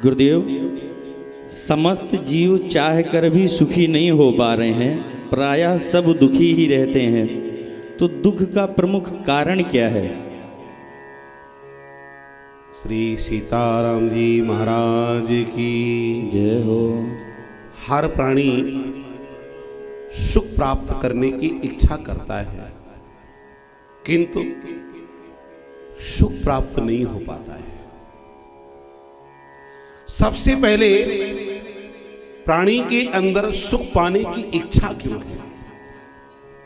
गुरुदेव, समस्त जीव चाह कर भी सुखी नहीं हो पा रहे हैं, प्रायः सब दुखी ही रहते हैं। तो दुख का प्रमुख कारण क्या है? श्री सीताराम जी महाराज की जय हो। हर प्राणी सुख प्राप्त करने की इच्छा करता है, किंतु सुख प्राप्त नहीं हो पाता है। सबसे पहले प्राणी के अंदर सुख पाने की इच्छा क्यों है?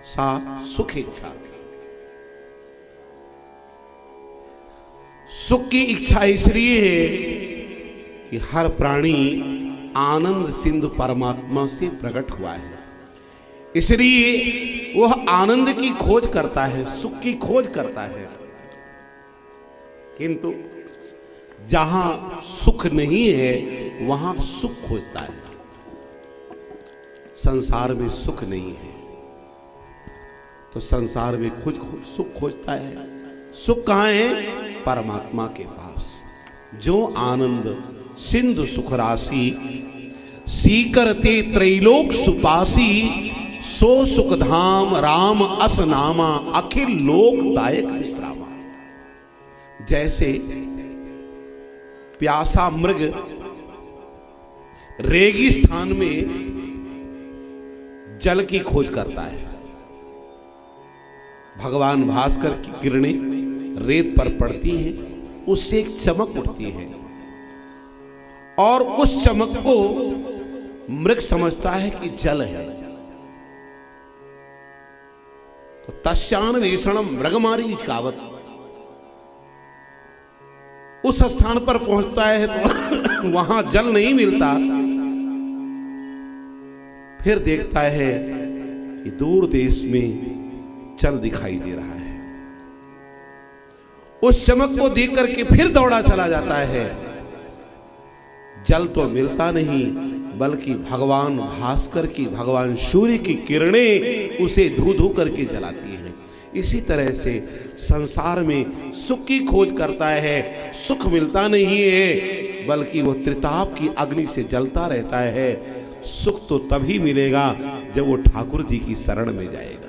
सा सुख इच्छा। सुख की इच्छा इसलिए है कि हर प्राणी आनंद सिंधु परमात्मा से प्रकट हुआ है, इसलिए वह आनंद की खोज करता है, सुख की खोज करता है। किंतु जहां सुख नहीं है वहां सुख खोजता है। संसार में सुख नहीं है तो संसार में खुद सुख खोजता है। सुख कहां है? परमात्मा के पास। जो आनंद सिंधु सुख राशि सीकरते त्रैलोक सुपासी, सो सुख धाम राम अस नामा, अखिल लोकदायक विश्रामा। जैसे प्यासा मृग रेगिस्तान में जल की खोज करता है, भगवान भास्कर की किरणें रेत पर पड़ती है, उससे एक चमक उठती है और उस चमक को मृग समझता है कि जल है। तो तस्यान्वेषणम मृगमारीच कावत, उस स्थान पर पहुंचता है तो वहां जल नहीं मिलता। फिर देखता है कि दूर देश में जल दिखाई दे रहा है। उस चमक को देख करके फिर दौड़ा चला जाता है। जल तो मिलता नहीं, बल्कि भगवान भास्कर की, भगवान सूर्य की किरणें उसे धू धू करके जलाती हैं। इसी तरह से संसार में सुख की खोज करता है, सुख मिलता नहीं है, बल्कि वो त्रिताप की अग्नि से जलता रहता है। सुख तो तभी मिलेगा जब वो ठाकुर जी की शरण में जाएगा।